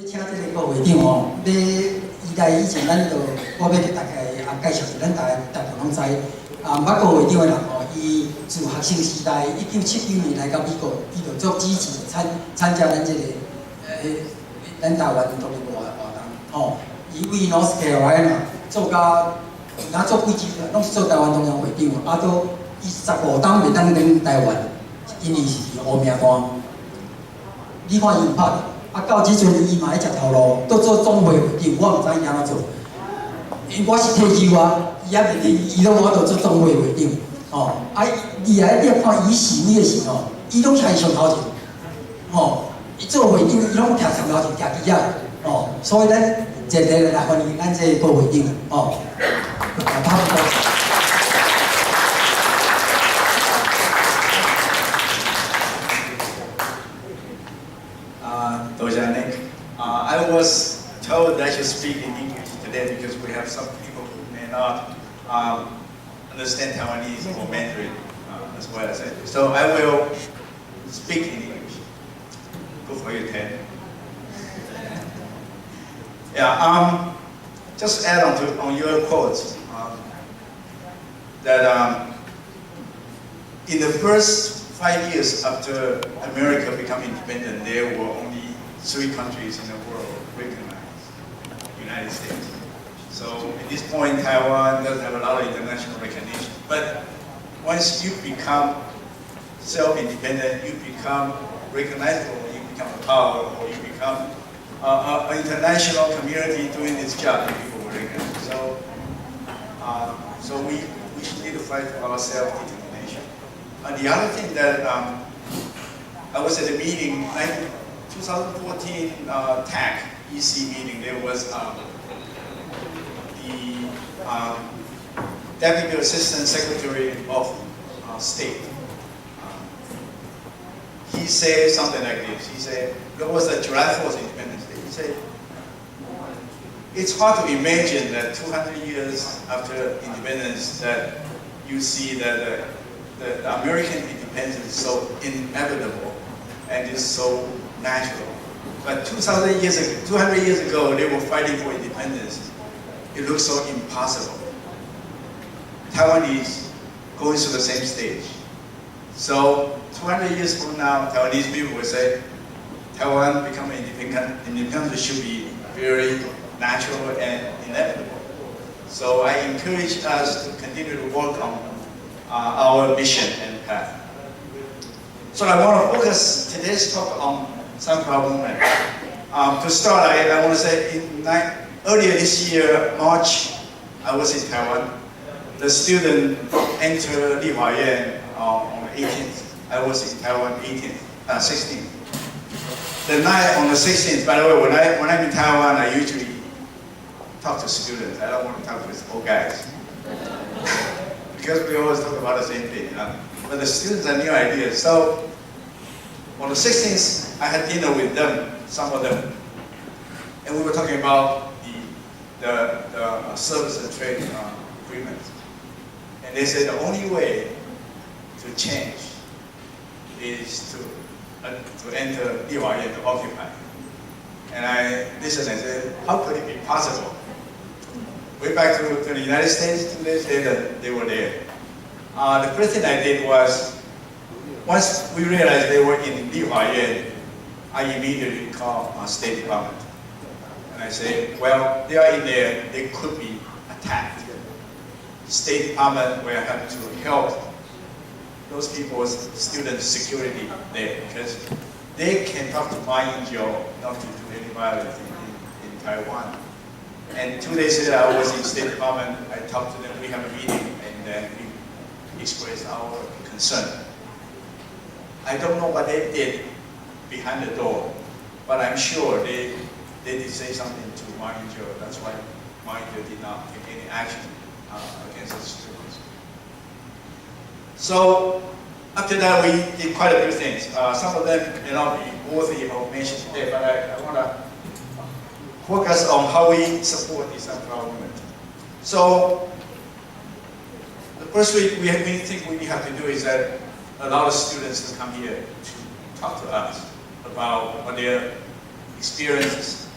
请这个各会长哦，要依赖以前咱就我要给大家介绍，咱大家拢知。捌过会长的人哦，伊自学生时代1979年来到美国，伊就做积极参加咱这个咱台湾独立活动哦。伊为 North Carolina 做到，哪做几年，拢是做台湾中央会长，啊都伊15档袂当登台湾，因为是乌名单。你看伊拍，啊到即阵伊嘛喺食头路，都做总会会长，我毋知伊安怎做。因我是退休啊，伊还袂退，伊拢我都做总会会长。哦，啊，你来你看伊死你的时候，伊拢徛上头前。哦，伊做会长，伊拢徛上头前，徛伫遐。哦，所以咱热烈来欢迎咱这个会长。哦，差不多。多谢 Nick. I was told that I should speak in English today because we have some people who may not understand Taiwanese or Mandarin as well as I do. So I will speak in English. Go for you, Ted. Yeah. Just add on your quotes that in the first 5 years after America became independent, there were only 3 countries in the world recognized the United States. So at this point, Taiwan doesn't have a lot of international recognition. But once you become self-independent, you become recognizable, you become a power, or you become an international community doing this job, people will recognize. So we need to fight for our self-determination. The other thing that I was at a meeting, 2014 TAC EC meeting. There was the Deputy Assistant Secretary of State. He said something like this. He said, there was a July 4th Independence Day. He said, it's hard to imagine that 200 years after independence that you see that the American independence is so inevitable and is so natural. But 200 years ago, they were fighting for independence. It looks so impossible. Taiwan is going through the same stage. So 200 years from now, Taiwanese people will say, Taiwan becoming independent should be very natural and inevitable. So I encourage us to continue to work on our mission and path. So I want to focus today's talk on sunflower movement. To start, I want to say earlier this year, March, I was in Taiwan. The student entered Li Hua Yuan on the 18th. I was in Taiwan 16th. The night on the 16th, by the way, when I'm in Taiwan, I usually talk to students. I don't want to talk with old guys. Because we always talk about the same thing. But the students have new ideas. So on the 16th, I had dinner with them, some of them. And we were talking about the service and trade agreement. And they said the only way to change is to enter Li Hua Yuan, to occupy. And I listened and said, how could it be possible? Way back to the United States, 2 days later, they were there. The first thing I did was, once we realized they were in Li Hua Yuan, I immediately called our State Department. And I said, well, they are in there, they could be attacked. State Department will have to help those people's student security there, because they can talk to my NGO not to do any violence in Taiwan. And 2 days later, I was in State Department, I talked to them, we have a meeting, and then we expressed our concern. I don't know what they did behind the door, but I'm sure they did say something to my NGO. That's why my NGO did not take any action against the students. So after that, we did quite a few things. Some of them may not be worthy of mention today, but I want to focus on how we support this sunflower movement. So the first thing we think we have to do is that allow the students to come here to talk to us about what their experiences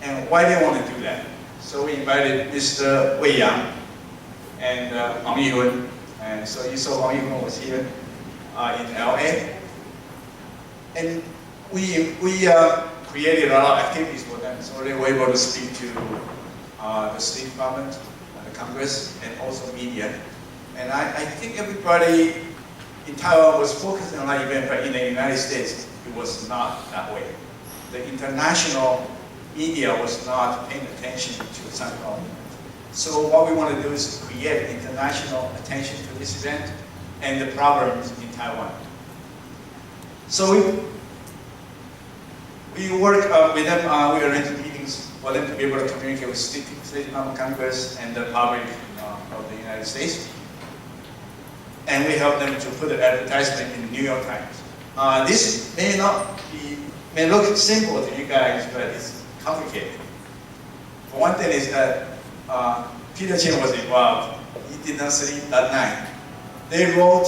and why they want to do that. So we invited Mr. Wei Yang and Wang Yihun. And so you saw Wang Yihun was here in LA. And we created a lot of activities for them. So they were able to speak to the State Department, the Congress, and also media. And I think everybody in Taiwan was focusing on that event, but in the United States, it was not that way. The international media was not paying attention to Saigon. So what we want to do is create international attention to this event and the problems in Taiwan. So we work with them, we arrange meetings for them to be able to communicate with State Department, Congress, and the public of the United States. And we help them to put an advertisement in the New York Times. This may look simple to you guys, but it's complicated. For one thing is that Peter Chen was involved. He did not sleep that night. They wrote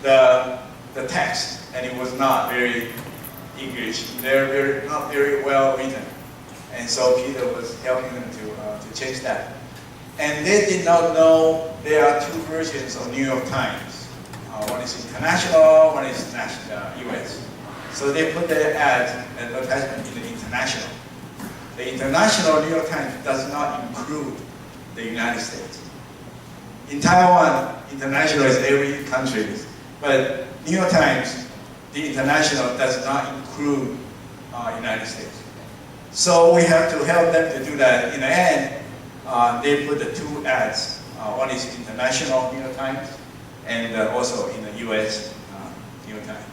the text, and it was not very English. They're not very well written. And so Peter was helping them to change that. And they did not know there are two versions of New York Times. One is international, one is national, US. So they put their advertisement in the international. The international New York Times does not include the United States. In Taiwan, international is every country, but New York Times, the international does not include United States. So we have to help them to do that. In the end, they put the two ads. One is international New York Times, and also in the US New York Times.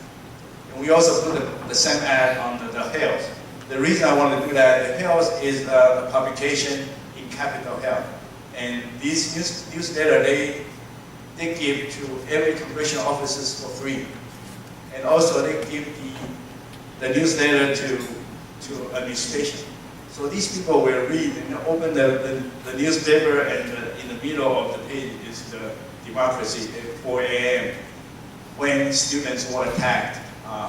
And we also put the same ad on the Health. The reason I want to do that, the Health is a publication in Capitol Hill. And this newsletter, they give to every congressional offices for free. And also they give the newsletter to administration. So these people will read and open the newspaper, and in the middle of the page is the democracy at 4 a.m. when students were attacked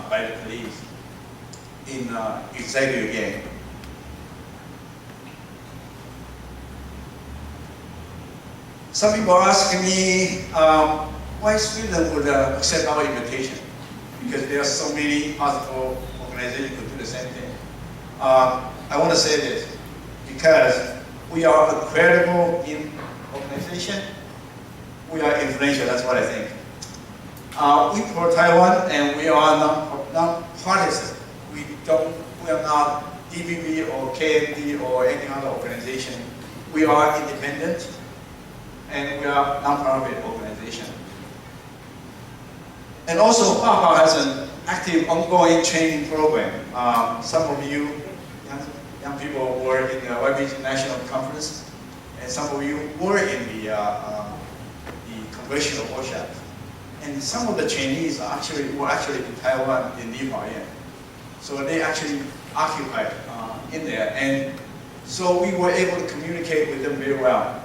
by the police in executive game. Some people ask me why students would accept our invitation, because there are so many possible organizations who do the same thing. I want to say this, because we are a credible organization, we are influential, that's what I think. We pro Taiwan, and we are non-partisan. We are not DBB or KMD or any other organization. We are independent, and we are non-profit organization. And also, Fapa has an active, ongoing training program. Some of you young people were in the YBG National Conference, and some of you were in the congressional workshop. And some of the trainees were actually in Taiwan, in Nihua. So they actually occupied in there. And so we were able to communicate with them very well.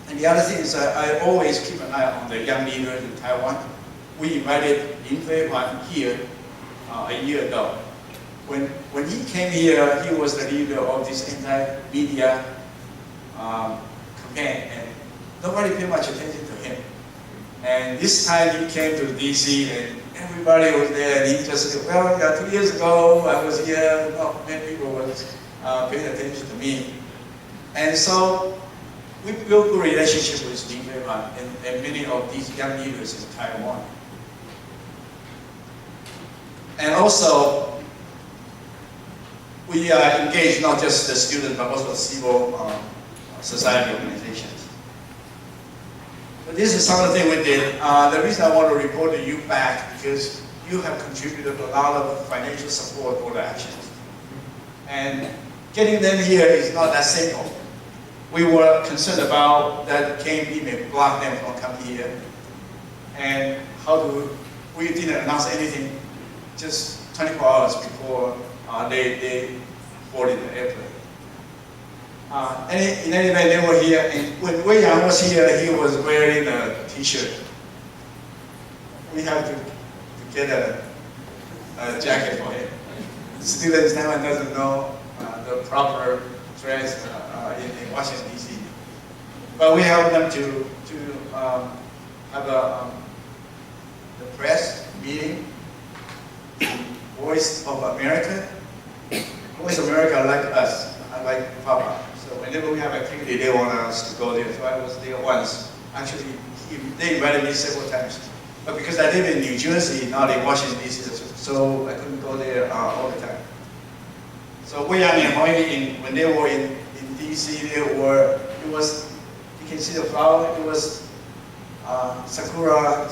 And the other thing is I always keep an eye on the young leaders in Taiwan. We invited FAPA here a year ago. When he came here, he was the leader of this anti-media campaign, and nobody paid much attention to him. And this time he came to DC, and everybody was there, and he just said, well, yeah, 2 years ago I was here, not many people were paying attention to me. And so we built a relationship with FAPA and many of these young leaders in Taiwan. And also, we engage not just the students, but also civil society organizations. So this is some of the things we did. The reason I want to report to you back, because you have contributed a lot of financial support for the actions. And getting them here is not that simple. We were concerned about that KMP may block them from coming here. And we didn't announce anything just 24 hours before they boarded the airplane. In any event, they were here, and when Wei Yang was here, he was wearing a t-shirt. We have to get a jacket for him. Students Taiwan doesn't know the proper dress in Washington D.C. But we helped them to have the press meeting, Voice of America. Voice of America like us, like Fapa. So whenever we have activity, they want us to go there. So I was there once. Actually, they invited me several times. But because I live in New Jersey, not in Washington D.C., so I couldn't go there all the time. So Wei Yang and Hoi, when they were in D.C., it was, you can see the flower, it was sakura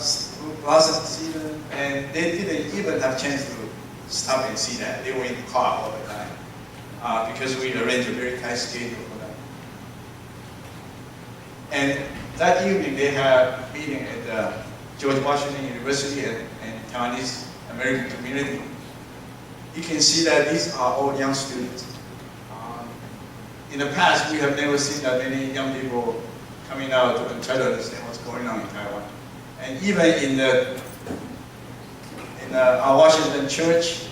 blossom season, and they didn't even have a chance to stop and see that. They were in the car all the time because we arranged a very tight schedule for them. And that evening, they had a meeting at the George Washington University and Taiwanese American community. You can see that these are all young students. In the past, we have never seen that many young people coming out to try to understand what's going on in Taiwan. And even in our Washington church,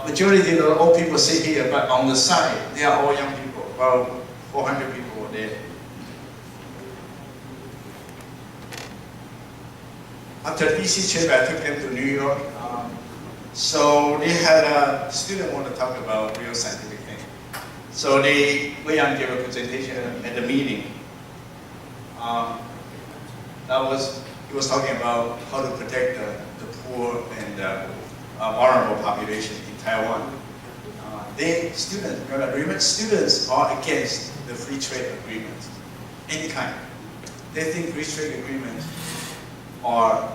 majority of the old people sit here, but on the side, they are all young people. About 400 people were there. After DC trip, I took them to New York. So they had a student want to talk about real scientific things. So Wei Yang gave a presentation at the meeting. He was talking about how to protect the poor and vulnerable population in Taiwan. Students are against the free trade agreement, any kind. They think free trade agreements are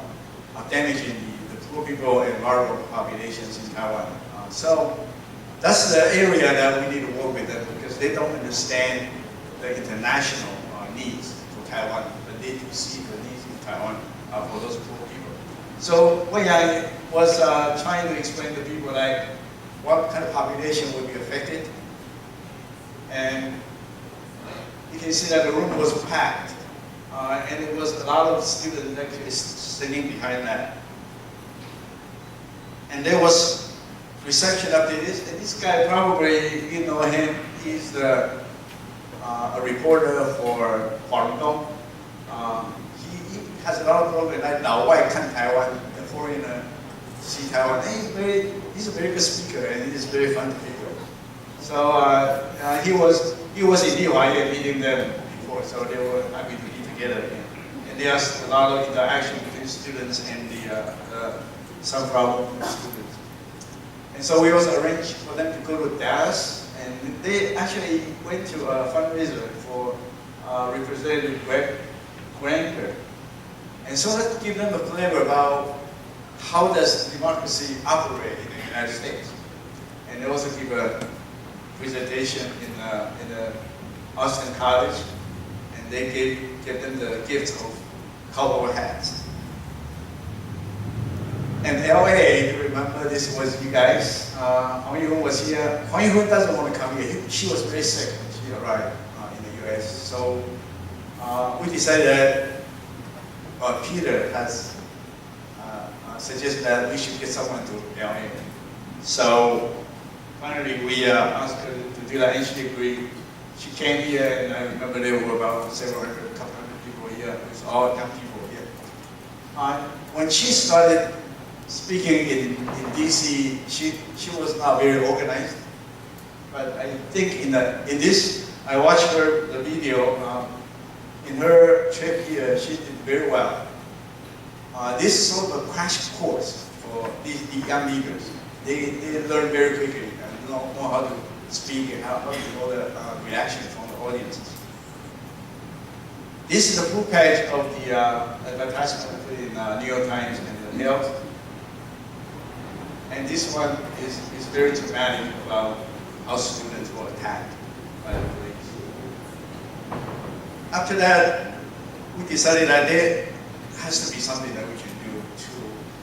damaging the poor people and vulnerable populations in Taiwan. So that's the area that we need to work with them because they don't understand the international needs for Taiwan, but they do see the needs in Taiwan for those poor people. So Wei Yang was trying to explain to people like what kind of population would be affected. And you can see that the room was packed. And it was a lot of students actually sitting behind that. And there was reception after this, and this guy probably, you know him, he's a reporter for Falun Gong. He has a lot of programs like Lao Wai Kan Taiwan, the foreigner see Taiwan. He's a very good speaker and he's very fun to people. So he was in Hawaii meeting them before, so they were happy to be together again. And there's a lot of interaction between students and the Sunflower students. And so we also arranged for them to go to Dallas, and they actually went to a fundraiser for Representative Greg Granker. And so let's give them a flavor about how does democracy operate in the United States. And they also give a presentation in the Austin College, and they gave them the gift of cowboy hats. And LA, if you remember, this was you guys. Huang Yihun was here. Huang Yihun doesn't want to come here. She was very sick when she arrived in the US. So we decided that Peter has suggested that we should get someone to LA. So finally, we asked her to do that, and she agreed. She came here, and I remember there were about several hundred, a couple hundred people here. It was all young people here. When she started speaking in DC, she was not very organized. But I think in this, I watched the video. In her trip here, she did very well. This is sort of a crash course for the young leaders. They learn very quickly and know how to speak and how to know the reaction from the audiences. This is the full page of the advertisement put in New York Times and the Herald. And this one is very dramatic about how students were attacked by the police. After that, we decided that there has to be something that we can do to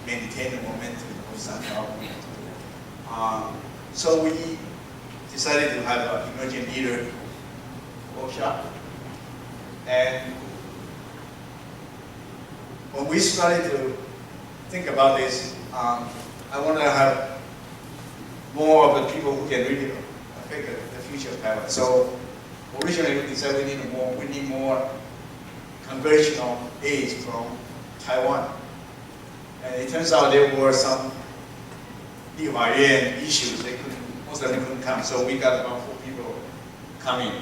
maintain the momentum of Sunflower movement. So we decided to have an emerging leader workshop. And when we started to think about this, I want to have more of the people who can really affect the future of Taiwan. So originally we said we need more congressional aides from Taiwan. And it turns out there were some issues. Most of them couldn't come. So we got about 4 people coming.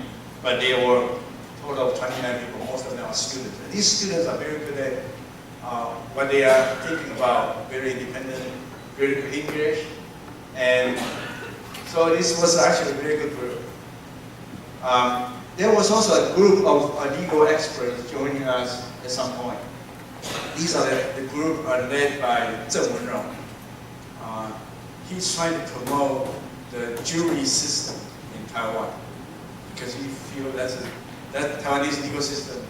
But they were a total of 29 people. Most of them are students. And these students are very good at what they are thinking about, very independent, very good English. And so this was actually a very good group. There was also a group of legal experts joining us at some point. These are the group led by Zheng Wenrong. He's trying to promote the jury system in Taiwan because he feels that Taiwanese legal system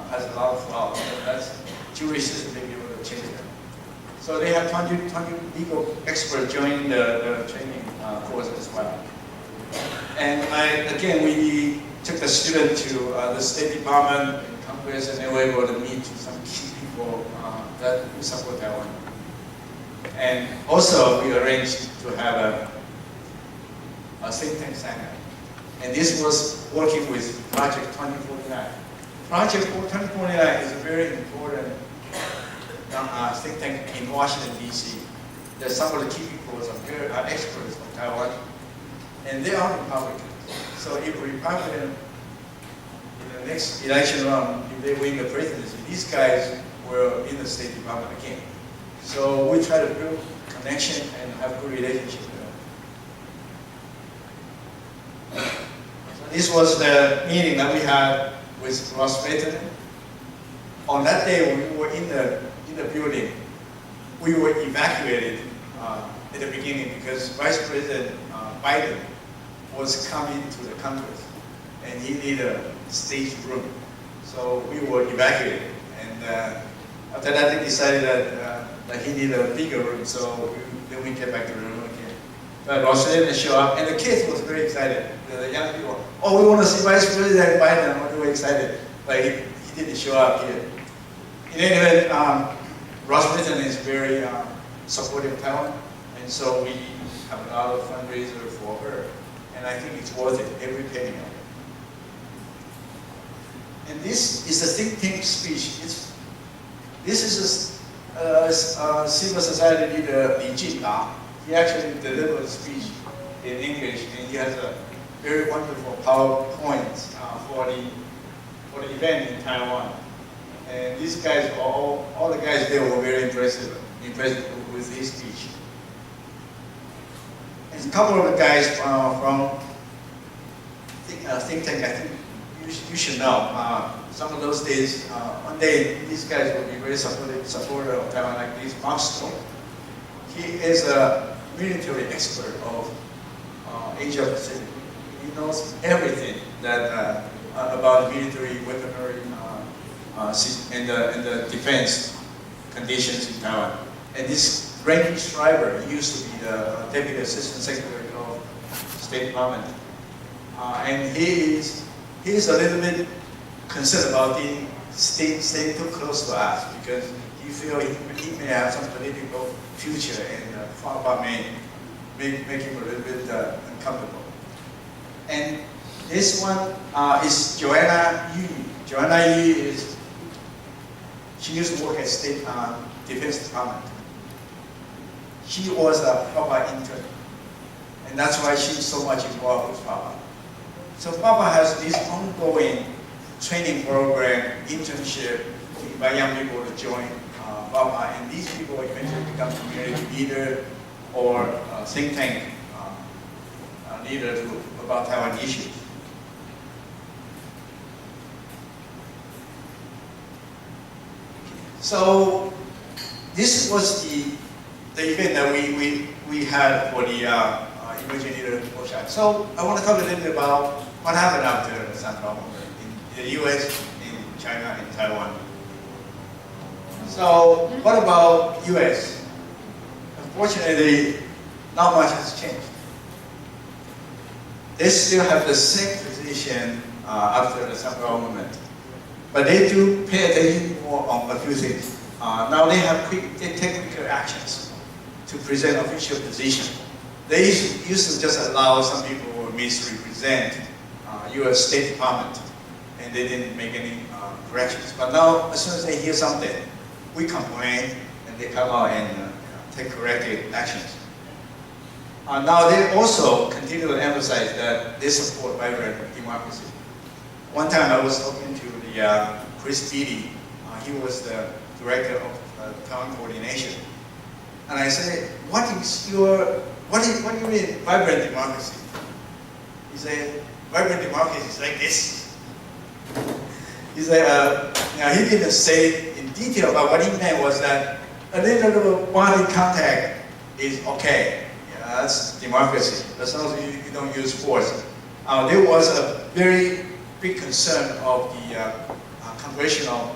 has a lot of flaws. That's jury system may be able to change that. So they have 20 legal experts joining the training course as well. And again, we took the student to the State Department and Congress, and they were able to meet some key people that support Taiwan. And also, we arranged to have a think tank center. And this was working with Project 2049. Project 2049 is a very important think tank in Washington, D.C. There's some of the key people are experts from Taiwan, and they are Republicans. So if Republican, in the next election round, if they win the presidency, these guys were in the State Department again. So we try to build connection and have good relationship with them. So this was the meeting that we had with Ross President. On that day, when we were in the building, we were evacuated at the beginning because Vice President Biden was coming to the Congress and he needed a stage room. So we were evacuated. And after that, they decided that he needed a bigger room, so then we get back to the room again. But Ross didn't show up, and the kids was very excited. The young people, oh, we want to see Vice President Biden. We're very excited, but he didn't show up here. In any event, Ross President is very supportive of Taiwan, and so we have a lot of fundraiser for her, and I think it's worth it, every penny of it. And this is a think tank speech. This is a civil society leader, Li Jin-da. He actually delivered a speech in English, and he has a very wonderful PowerPoint for the event in Taiwan. And these guys, all the guys there were very impressed with his speech. And a couple of the guys from think tank, I think you should know. Some of those days, one day, these guys will be very supportive of Taiwan, like this Mark Stone. He is a military expert of Asia Pacific. He knows everything that about military weaponry and the defense conditions in Taiwan. And this Randy Schreiber, he used to be the Deputy Assistant Secretary of State Department. And he is a little bit concerned about the staying too close to us because he feels he may have some political future and Fapa may make him a little bit uncomfortable. And this one is Joanna Yu. Joanna Yu she used to work at State Defense Department. She was a Fapa intern, and that's why she's so much involved with Fapa. So Fapa has this ongoing training program, internship, to invite young people to join Fapa, and these people eventually become community leader or think tank leader about Taiwan issues. So this was the event that we had for the emerging leader workshop. So I want to talk a little bit about what happened after the Central in the U.S., in China, and Taiwan. So what about U.S.? Unfortunately, not much has changed. They still have the same position after the Central movement. But they do pay attention more on a few things. Now they take quicker actions to present official position. They used to just allow some people or misrepresent U.S. State Department, and they didn't make any corrections. But now, as soon as they hear something, we complain, and they come out and take corrective actions. Now they also continue to emphasize that they support vibrant democracy. One time I was talking to the Chris Beatty. He was the director of Taiwan coordination, and I said, what do you mean vibrant democracy? He said, vibrant democracy is like this. He said, he didn't say in detail, but what he meant was that a little body contact is okay. Yeah, that's democracy. As long as you don't use force. There was a very big concern of the Congressional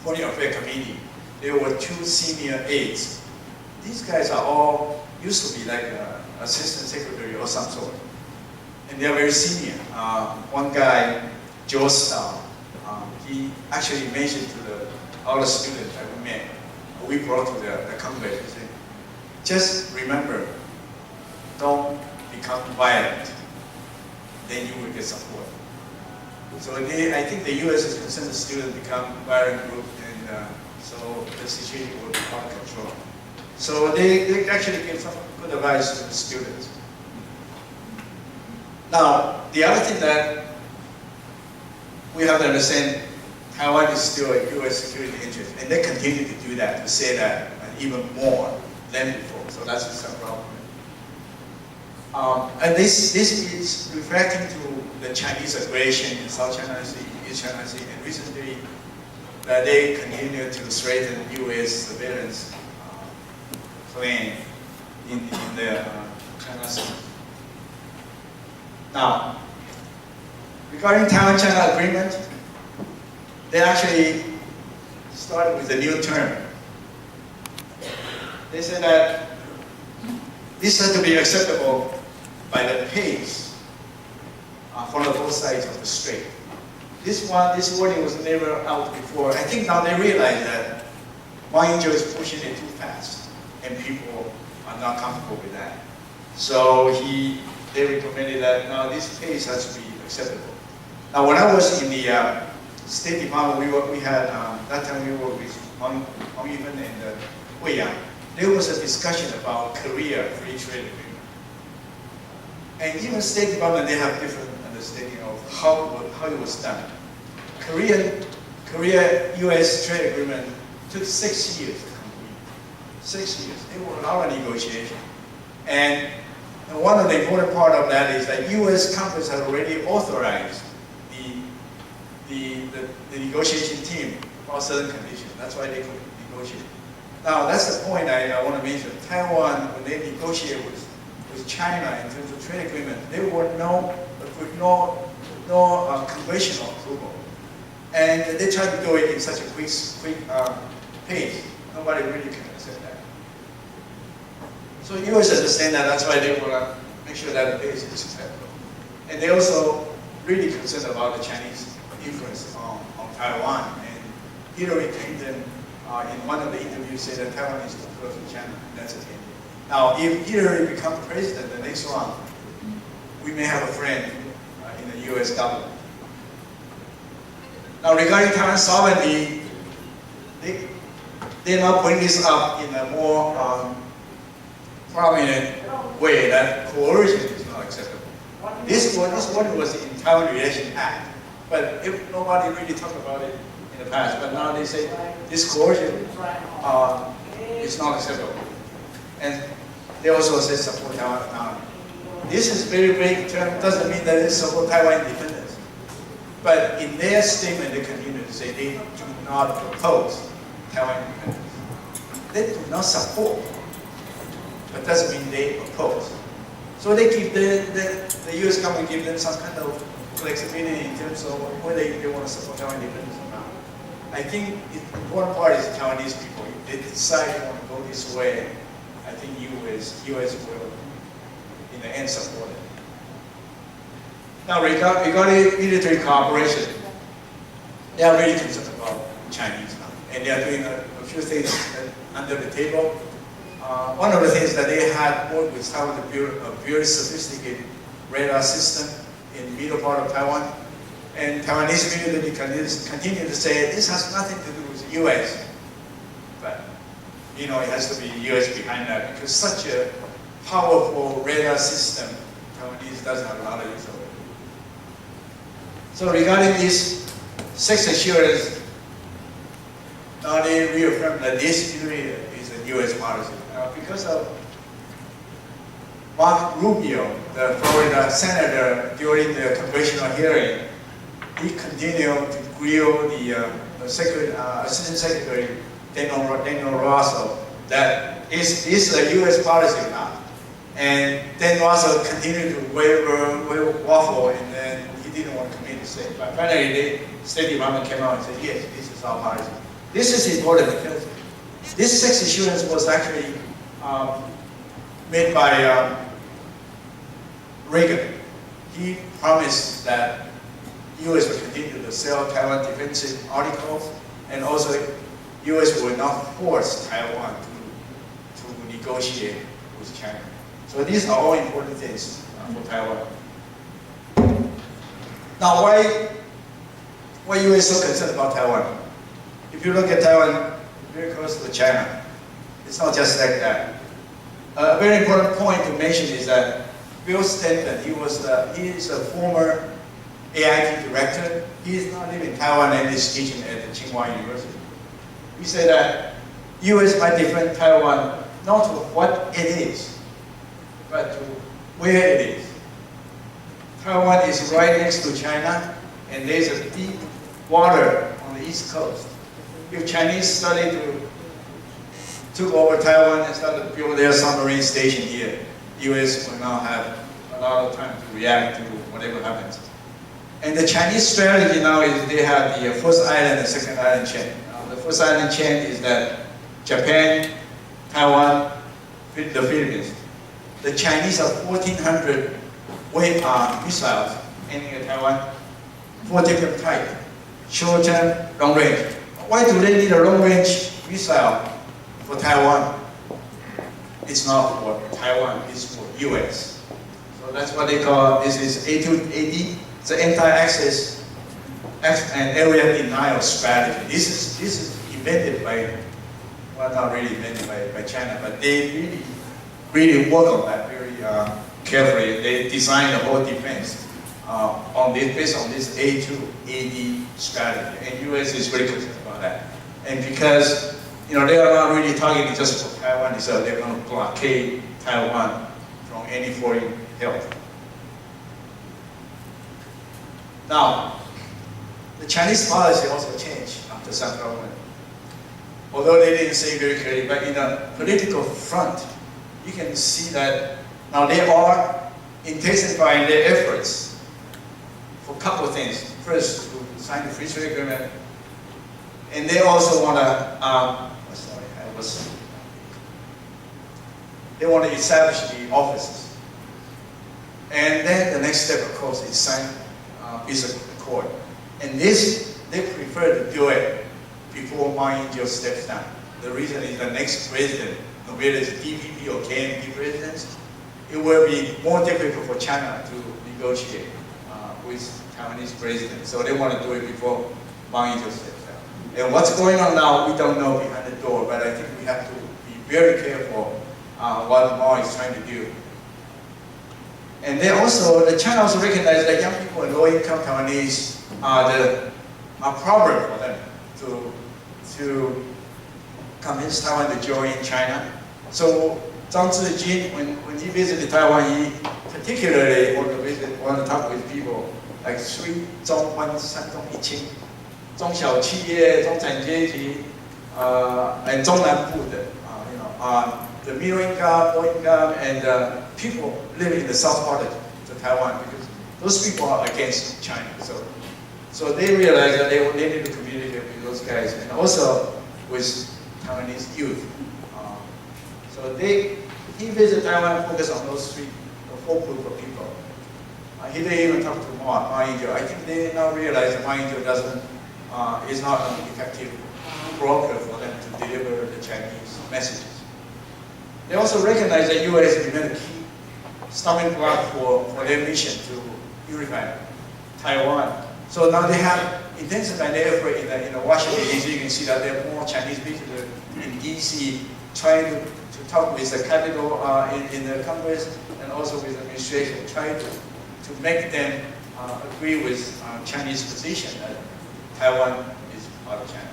Foreign Affairs Committee. There were 2 senior aides. These guys are all used to be like assistant secretary or some sort. And they're very senior. One guy, Joe Stahl, he actually mentioned to all the students that we met, we brought to the Congress, he said, just remember, don't become violent, then you will get support. So I think the U.S. is concerned the students become violent group, and so the situation will be out of control. So they actually give some good advice to the students. Now, the other thing that we have to understand, Taiwan is still a U.S. security interest, and they continue to do that, to say that, and even more than before. So that's some problem. And this is reflecting to the Chinese aggression in South China Sea, East China Sea, and recently that they continue to strengthen U.S. surveillance claim in the China Sea. Now, regarding Taiwan-China agreement, they actually started with a new term. They said that this has to be acceptable by the pace from the both sides of the strait. This wording was never out before. I think now they realize that Wang Yingzhou is pushing it too fast, and people are not comfortable with that. So they recommended that now this pace has to be acceptable. Now, when I was in the State Department, we had that time we were with Wang Yuan and Wei Yang. There was a discussion about Korea free trade agreement. And even State Department, they have different understanding of how it was done. Korea-US trade agreement took 6 years to complete. 6 years. There were a lot of negotiation. And one of the important part of that is that U.S. Congress had already authorized the negotiation team for certain conditions. That's why they could negotiate. Now, that's the point I want to mention. Taiwan, when they negotiated with China in terms of trade agreement, there were no congressional approval. And they tried to do it in such a quick pace. Nobody really can accept that. So U.S. understand that. That's why they want to make sure that the pace is acceptable. And they also really concerned about the Chinese influence on Taiwan. And Hillary Clinton, in one of the interviews, said that Taiwan is too close to China. That's a danger. Now, if Hillary becomes president the next round, we may have a friend in the U.S. government. Now, regarding Taiwan sovereignty, they now bring this up in a more prominent way that coercion is not acceptable. This one was in Taiwan Relation Act, but if nobody really talked about it in the past, but now they say this coercion is not acceptable. And they also say support Taiwan autonomy. This is very vague term, doesn't mean that they support Taiwan independence. But in their statement, they continue to say they do not oppose Taiwan independence. They do not support, but doesn't mean they oppose. So they give the U.S. government give them some kind of flexibility in terms of whether they want to support Taiwan independence or not. I think the important part is the Taiwanese people. If they decide they want to go this way, I think U.S. will, in the end, support it. Now, regarding military cooperation, they are really concerned about Chinese now, and they are doing a few things under the table. One of the things that they had worked with Taiwan to build a very sophisticated radar system in the middle part of Taiwan. And Taiwanese community continue to say this has nothing to do with the U.S. But it has to be U.S. behind that because such a powerful radar system, Taiwanese doesn't have a lot of use of it. So regarding this sex assurance, now they reaffirm that this is a U.S. policy. Because of Mark Rubio, the Florida senator, during the congressional hearing, he continued to grill the Assistant Secretary Daniel Russell that is a U.S. policy now. And then Russell continued to waffle, and then he didn't want to commit to say. But finally, the State Department came out and said, yes, this is our policy. This is important because this sex assurance was actually made by Reagan. He promised that U.S. will continue to sell Taiwan defensive articles, and also U.S. will not force Taiwan to negotiate with China. So these are all important things for Taiwan. Now, why U.S. so concerned about Taiwan? If you look at Taiwan, very close to China. It's not just like that. A very important point to mention is that Bill Stanton, he is a former AIT director. He is not living in Taiwan and is teaching at the Tsinghua University. He said that U.S. might defend Taiwan not to what it is, but to where it is. Taiwan is right next to China, and there's a deep water on the east coast. If Chinese took over Taiwan and started to build their submarine station here, U.S. will now have a lot of time to react to whatever happens. And the Chinese strategy now is they have the first island and second island chain. The first island chain is that Japan, Taiwan, the Philippines. The Chinese have 1,400 missiles aiming at Taiwan, 4 different types, short term, long range. Why do they need a long range missile for Taiwan? It's not for Taiwan, it's for US. So that's what they call, this is A2AD, it's an anti-access and area denial strategy. This is invented by, well, not really invented by China, but they really work on that very carefully. They design the whole defense based on this A2AD strategy, and US is very concerned about that. And because they are not really targeting just for Taiwan, so they're going to blockade Taiwan from any foreign help. Now, the Chinese policy also changed after Sun government. Although they didn't say very clearly, but in the political front, you can see that now they are intensifying their efforts for a couple of things. First, to sign the free trade agreement, and they also want to, they want to establish the offices. And then the next step, of course, is sign peace accord. And this, they prefer to do it before Ma Ying-jeou steps down. The reason is the next president, no matter it's DPP or KMT presidents, it will be more difficult for China to negotiate with Taiwanese president. So they want to do it before Ma Ying-jeou steps down. And what's going on now, we don't know behind the door, but I think we have to be very careful what Ma is trying to do. And they also, China also recognizes that young people and low-income Taiwanese are a problem for them to convince Taiwan to join China. So Zhang Zijin, when he visited Taiwan, he particularly wanted to talk with people like 3中湾3中1轻，中小企业、中产阶级，and 中南部的the middle income, low income, and people living in the south part of Taiwan, because those people are against China. So they realize that they need to communicate with those guys, and also with Taiwanese youth. So he visited Taiwan and focused on those 4 group of people. He didn't even talk to Ma Ying-jeou. I think they now realize that Ma Ying-jeou is not an effective broker for them to deliver the Chinese messages. They also recognize that U.S. remains a key stumbling block for their mission to unify Taiwan. So now they have intensified their effort in Washington, D.C. You can see that there are more Chinese visitors in D.C. trying to talk with the capital in the Congress and also with the administration, trying to make them agree with Chinese position that Taiwan is part of China.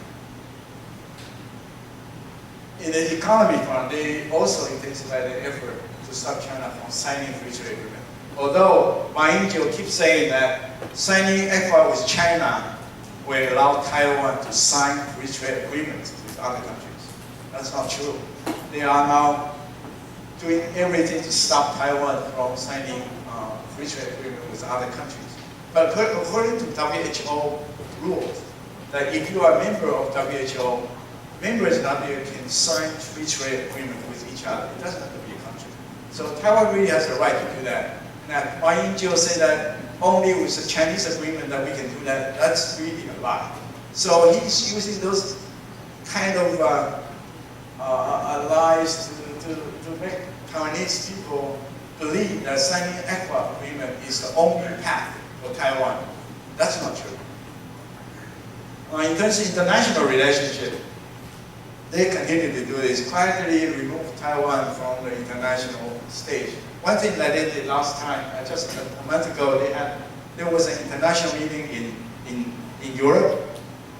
In the economy front, they also intensified their effort to stop China from signing free trade agreement. Although Ma Ying-jeou keeps saying that signing FTA with China will allow Taiwan to sign free trade agreements with other countries. That's not true. They are now doing everything to stop Taiwan from signing free trade agreement with other countries. But according to WHO rules, that if you are a member of WHO, members of WHO can sign free trade agreement with each other. It doesn't have to be a country. So Taiwan really has the right to do that. And Ma Ying-jeou said that only with the Chinese agreement that we can do that. That's really a lie. So he's using those kind of lies to make Taiwanese people believe that signing FTA agreement is the only path for Taiwan. That's not true. In terms of international relationship, they continue to do this, quietly remove Taiwan from the international stage. One thing that they did last time, just a month ago, there was an international meeting in Europe,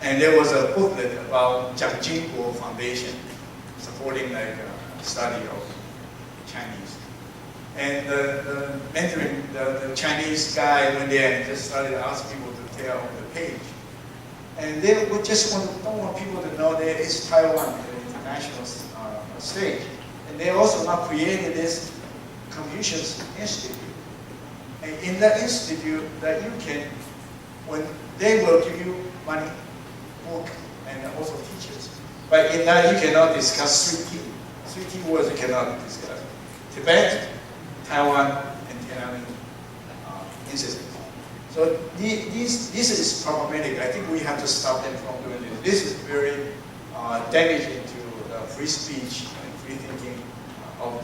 and there was a booklet about Jiang Jingguo Foundation, supporting like study of Chinese. And the mentoring, the Chinese guy went there and just started to ask people to tear on the page. And they would just don't want people to know there is Taiwan in the international stage. And they also now created this Confucius Institute. And in that institute, that you can, when they will give you money, book, and also teachers. But in that you cannot discuss 3 T. 3 T words you cannot discuss. Tibet, Taiwan, and Tiananmen incident. So this is problematic. I think we have to stop them from doing this. This is very damaging to the free speech and free thinking of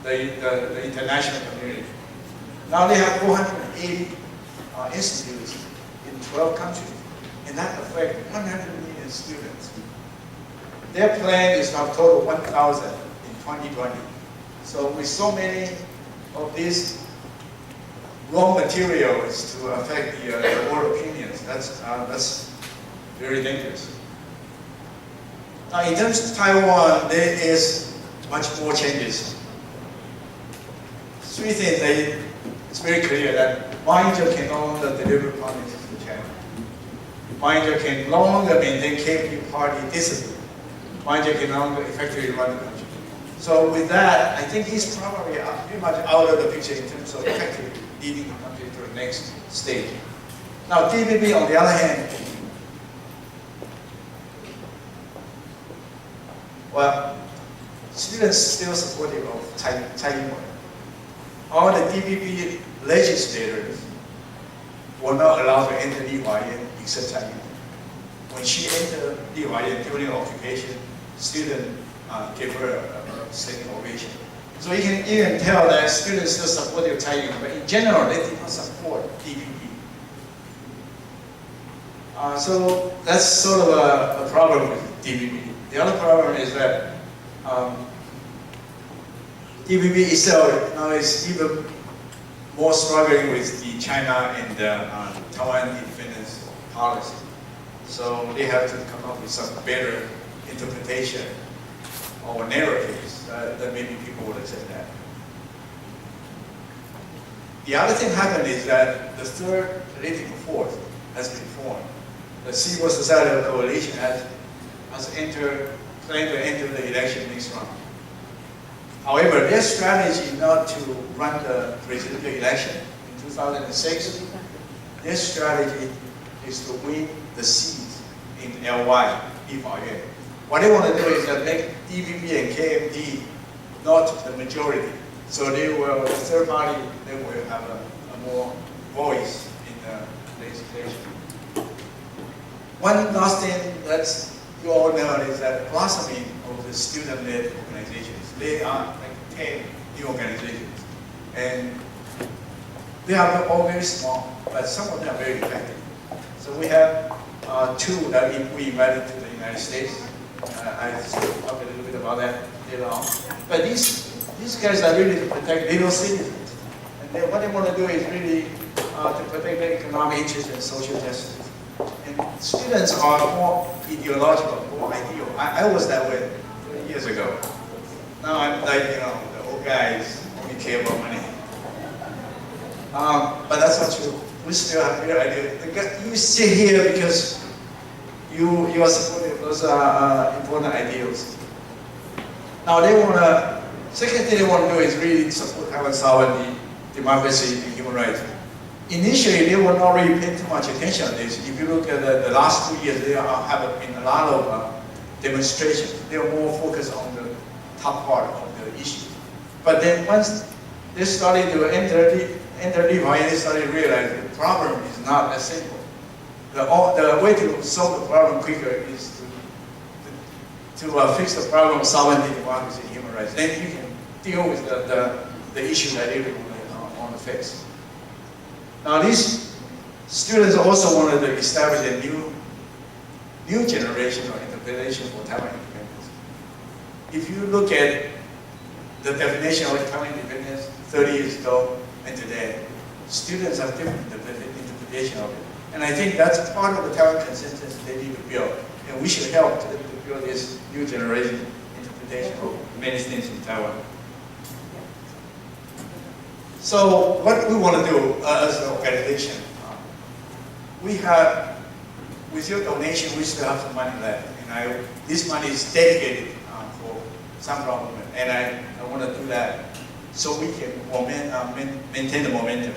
the international community. Now they have 480 institutes in 12 countries, and that affects 100 million students. Their plan is now total 1,000 in 2020. So with so many of these raw materials to affect the world opinions, that's very dangerous. Now in terms of Taiwan, there is much more changes. 3 things, it's very clear that Ma Ying-jeou can no longer deliver promises to China. Ma Ying-jeou can no longer maintain KMT party discipline. Ma Ying-jeou can no longer effectively run the country. So with that, I think he's probably pretty much out of the picture in terms of effectively leading the country to the next stage. Now DPP, on the other hand, well, students still supportive of Taiwan. All the DPP legislators were not allowed to enter Li Huayan except Taiwan. When she entered Li Huayan during the occupation, students gave her a standing ovation. So you can tell that students still supported Taiwan, but in general, they did not support DPP. So that's sort of a problem with DPP. The other problem is that DPP itself now is even more struggling with the China and Taiwan independence policy. So they have to come up with some better interpretation or narratives that maybe people would accept that. The other thing happened is that the third political force has been formed. The Civil Society Coalition has planned to enter the election next round. However, their strategy not to run the presidential election in 2006, their strategy is to win the seats in LY, Li Huayan. What they want to do is that make DPP and KMT not the majority. So they will, the third party, they will have a more voice in the legislation. One last thing that you all know is that blossoming of the student-led organizations. They are like 10 new organizations. And they are all very small, but some of them are very effective. So we have two that we invited to the United States. I will talk a little bit about that later on. But these guys are really to protect little citizens. And what they want to do is really to protect their economic interests and social justice. And students are more ideological, more ideal. I was that way 20 years ago. Now I'm like, the old guys only care about money. But that's not true. We still have real ideas. You sit here because you are supporting those important ideals. Now second thing they want to do is really support Taiwan sovereignty, democracy, and human rights. Initially, they were not really paying too much attention on this. If you look at the last 2 years, there have been a lot of demonstrations. They are more focused on the top part of the issue. But then once they started to enter deeper, they started to realize the problem is not as simple. The way to solve the problem quicker is to fix the problem of sovereignty, democracy, and human rights. Then you can deal with the issue that they want to fix. Now these students also wanted to establish a new generation of interpretation for Taiwan independence. If you look at the definition of Taiwan independence 30 years ago and today, students have different interpretation of it. And I think that's part of the Taiwan consensus they need to build. And we should help them to build this new generation interpretation of many things in Taiwan. So what we want to do as an organization, with your donation, we still have some money left. And this money is dedicated for sunflower movement. And I want to do that so we can maintain the momentum.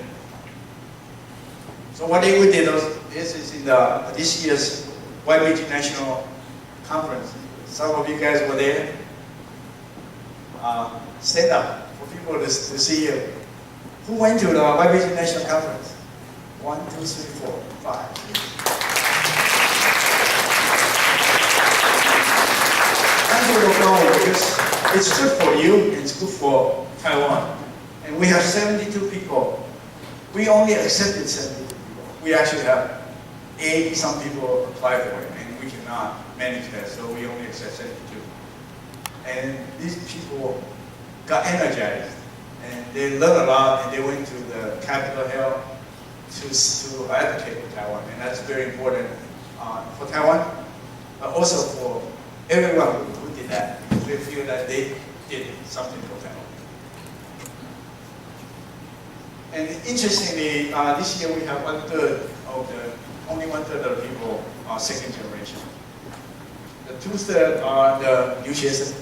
So what we did is in this year's YBG National Conference. Some of you guys were there. Stand up for people to see you. Who went to the YBG National Conference? 1, 2, 3, 4, 5. Thank you for going because it's good for you, it's good for Taiwan. And we have 72 people. We only accepted 72 people. We actually have 80-some people apply for it, and we cannot manage that, so we only accept 72. And these people got energized. And they learned a lot, and they went to the Capitol Hill to advocate for Taiwan, and that's very important for Taiwan, but also for everyone who did that. They feel that they did something for Taiwan. And interestingly, this year we have only one third of the people are second generation. The 2/3 are the new citizens,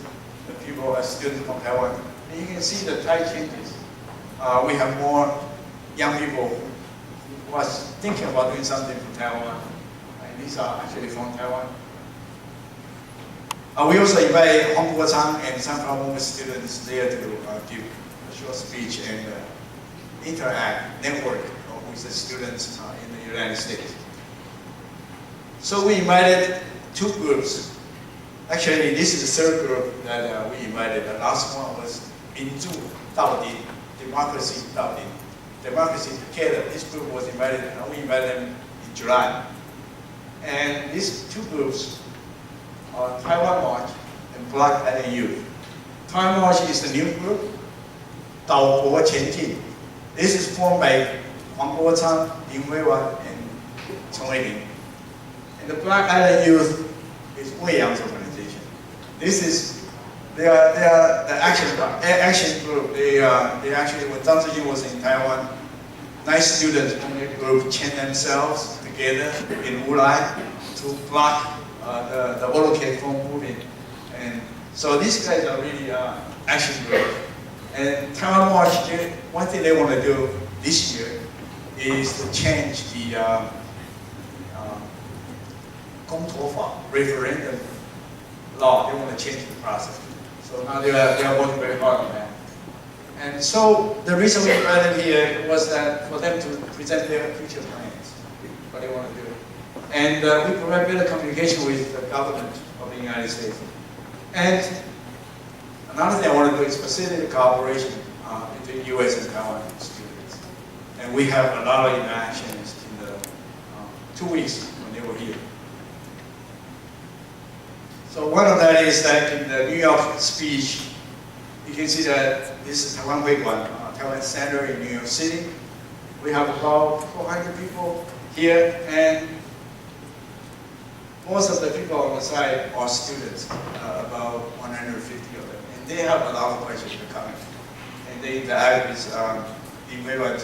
the people are students from Taiwan. And you can see the tide changes. We have more young people who are thinking about doing something for Taiwan. And these are actually from Taiwan. We also invite Hong Kuo-Chang and Sunflower Movement students there to give a short speech and interact, network with the students in the United States. So we invited 2 groups. Actually, this is the 3rd group that we invited. The last one was 民主到底, democracy 到底, democracy together. This group was invited, and we invited them in July. And these 2 groups are Taiwan March and Black Island Youth. Taiwan March is the new group, 岛国前进. This is formed by Huang Kuo-Chang, Lin Hui-Wan, and Chen Wei-Ling. And the Black Island Youth is Wei Yang's organization. They are the action group. They actually, when Zhang Zijin was in Taiwan, 9 students from the group chained themselves together in Wulai to block the Olokek from moving. And so these guys are really action group. And Taiwan March, one thing they want to do this year is to change the referendum law. They want to change the process. So now they are working very hard on that. And so the reason we invited them here was that for them to present their future plans, what they want to do. And we provide better communication with the government of the United States. And another thing I want to do is facilitate cooperation between U.S. and Taiwan students. And we have a lot of interactions in the 2 weeks when they were here. So one of that is that in the New York speech, you can see that this is Taiwan Taiwan Center in New York City. We have about 400 people here, and most of the people on the side are students, about 150 of them. And they have a lot of questions coming. And they interact with the very well.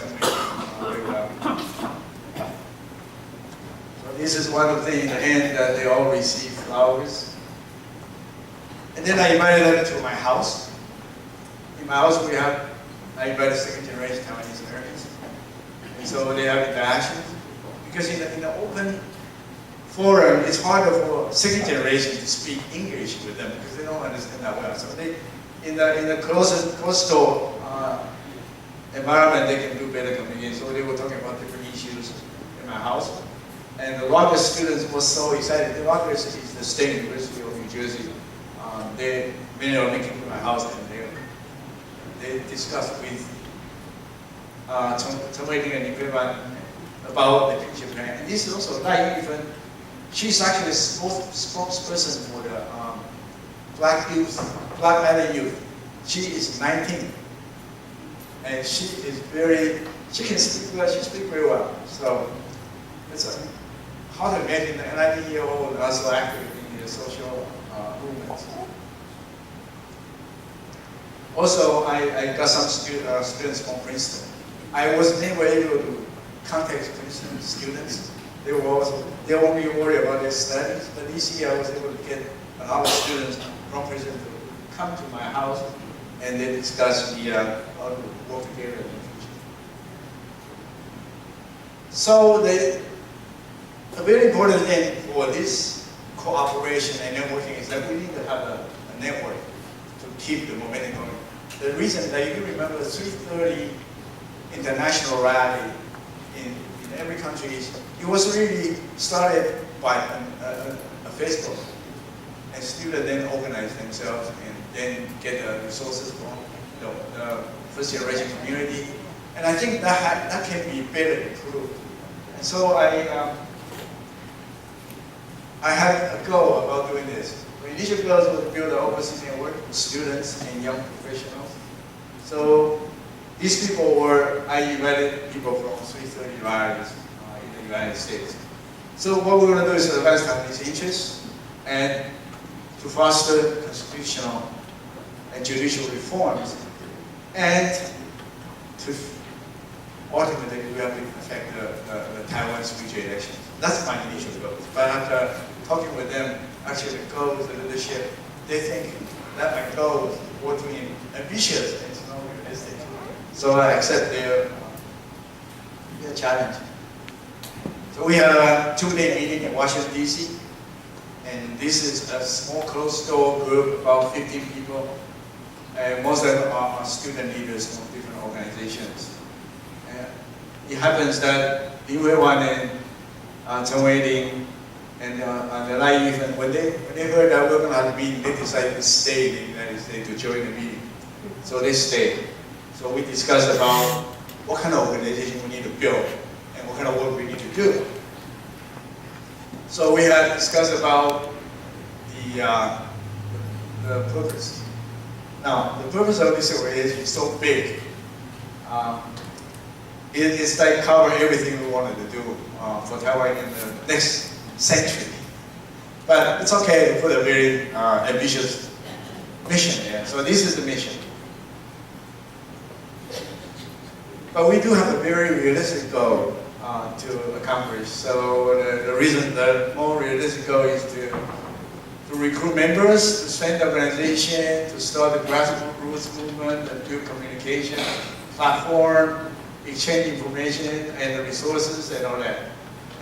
So this is one of the things in the end that they all receive flowers. And then I invited them to my house. In my house I invited second generation Taiwanese Americans. And so they have interactions. Because in the open forum, it's harder for second generation to speak English with them because they don't understand that well. So they, in the closed door environment, they can do better communication. So they were talking about different issues in my house. And the Rutgers students were so excited. The Rutgers is the State University of New Jersey. Many of them came to my house and they discussed with Chen and Nipeban about the future plan. And this is also Lai Yifan. She's actually a spokesperson for the Black Matter Youth. She is 19. And she can speak well, she speaks very well. So it's hard to imagine an 19-year-old also active in the social movements. Also, I got some students from Princeton. I was never able to contact Princeton students. They only worry about their studies. But this year I was able to get a lot of students from Princeton to come to my house and they discuss how to work together in the future. So the very important thing for this cooperation and networking is that we need to have a network to keep the momentum going. The reason that you remember 3:30 international rally in every country is it was really started by a Facebook, and students then organize themselves and then get the resources from the first generation community, and I think that can be better improved. And so I had a goal about doing this. My initial goal was to build an overseas network with students and young professionals. So these people I invited people from 3:30 rallies in the United States. So what we're going to do is advance Taiwanese interests and to foster constitutional and judicial reforms and to ultimately we have to affect the Taiwan's future elections. That's my initial goal. But after talking with them, actually the goals, the leadership, they think that my goals were too ambitious and it's not realistic. So I accept their challenge. So we had a 2-day meeting in Washington, D.C. And this is a small closed-door group, about 15 people. And most of them are student leaders from different organizations. And it happens that Liu Hui-wan and Chen Wei-ling and the Lai Yifan, when they heard that we were going to have a meeting, they decided to stay in the United States to join the meeting. So they stayed. So we discussed about what kind of organization we need to build and what kind of work we need to do. So we had discussed about the purpose. Now, the purpose of this organization is so big. It's like cover everything we wanted to do for Taiwan in the next century. But it's okay to put a very ambitious mission there. So this is the mission. But we do have a very realistic goal to accomplish. So the more realistic goal is to recruit members, to strengthen the organization, to start the grassroots movement, and build communication platform, exchange information and the resources and all that.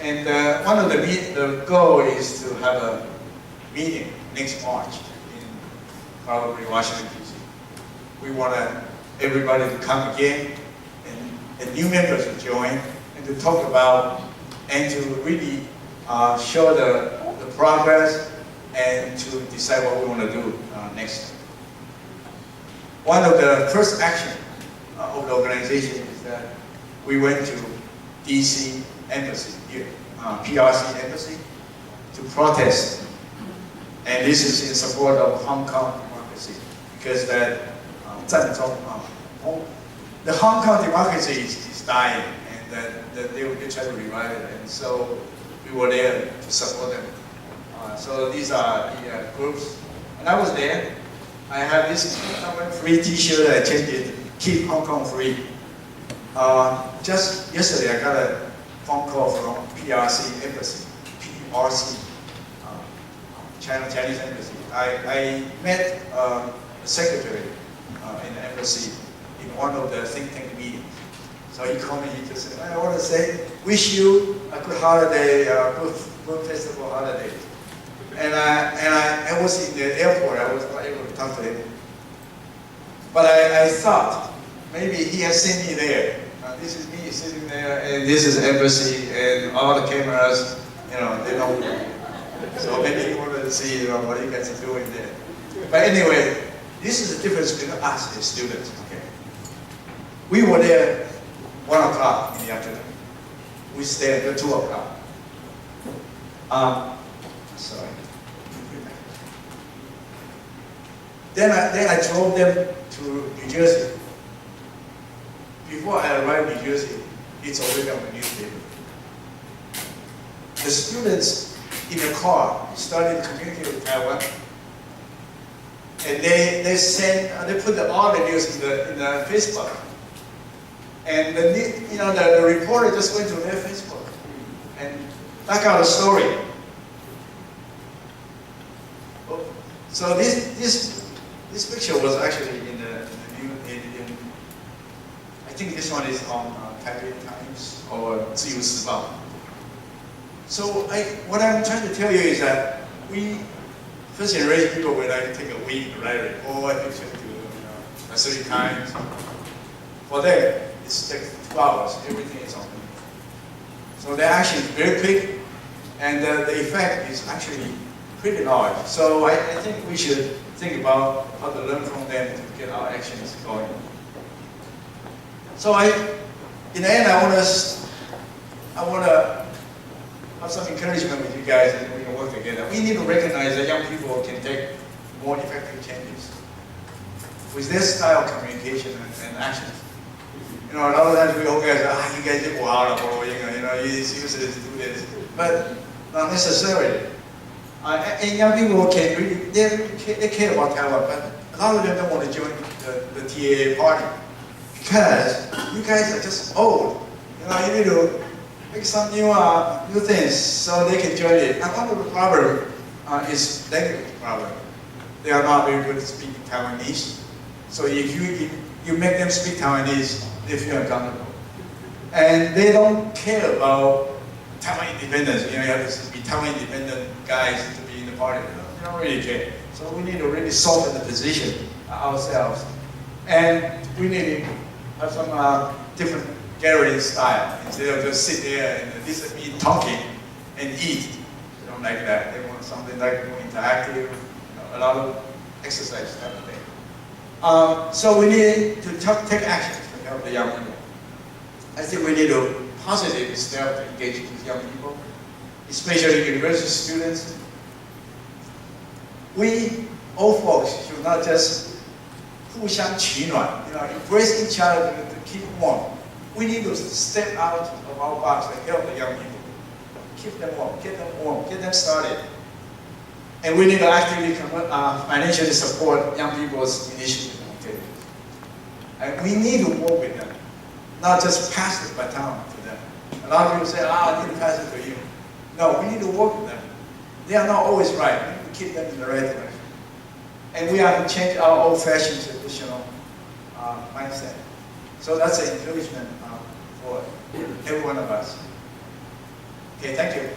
And one of the goal is to have a meeting next March in probably Washington, D.C. We want everybody to come again and new members to join and to talk about and to really show the progress and to decide what we want to do next. One of the first action of the organization is that we went to DC embassy here, PRC embassy, to protest. And this is in support of Hong Kong democracy, because that the Hong Kong democracy is dying, and that they try to revive it. And so we were there to support them. So these are the groups. And I was there. I have this free T-shirt. I changed it. Keep Hong Kong free. Just yesterday, I got a phone call from PRC embassy, PRC, Chinese embassy. I met the secretary in the embassy in one of the think tank meetings. So he called me. He just said, "I want to say, wish you a good holiday, good festival holiday." And I was in the airport. I was not able to talk to him. But I thought maybe he has seen me there. This is me sitting there, and this is the embassy, and all the cameras. You know, they know me. So maybe he wanted to see, what you guys are doing there. But anyway, this is the difference between us and students. Okay, we were there 1 o'clock in the afternoon. We stayed until 2 o'clock. Sorry. Then I drove them to New Jersey. Before I arrived in New Jersey, it's already on the newspaper. The students in the car started to communicate with Taiwan, and they put all the news in the Facebook, and the reporter just went to their Facebook and dug out a story. So this picture was actually in the I think this one is on Taipei Times or 自由时报. So what I'm trying to tell you is that we, first generation people would like to take a week to write a report, picture to 30 times. For them, it's takes 2 hours. Everything is on the news. So the action is very quick, and the effect is actually pretty large. So I think we should think about how to learn from them to get our actions going. So in the end, I want to have some encouragement with you guys, and we can work together. We need to recognize that young people can take more effective changes with their style of communication and actions. You know, a lot of times we all guys say, you guys did well, you use it to do this, but not necessarily. And young people can really, they care about Taiwan, but a lot of them don't want to join the TAA party because you guys are just old. You need to make some new things so they can join it. And one of the problem is language problem. They are not very good at speaking Taiwanese. So if you make them speak Taiwanese, they feel uncomfortable. And they don't care about Taiwan independence. You have to be Taiwan independent guys to be in the party. They don't really care. So we need to really soften the position ourselves. And we need to have some different gathering style. Instead of just sit there and listen to me talking and eat. They don't like that. They want something like more interactive, a lot of exercise type of thing. So we need to take action to help the young people. I think we need to positive step to engage with young people, especially university students. We old folks should not just 互相取暖, embrace each other to keep warm. We need to step out of our box and help the young people. Keep them warm, get them started. And we need to actively financially support young people's initiatives. Okay? And we need to work with them, not just pass the baton to them. A lot of people say, I need to pass it to you. No, we need to work with them. They are not always right. We need to keep them in the right direction. And we have to change our old-fashioned traditional mindset. So that's an encouragement for every one of us. Okay, thank you.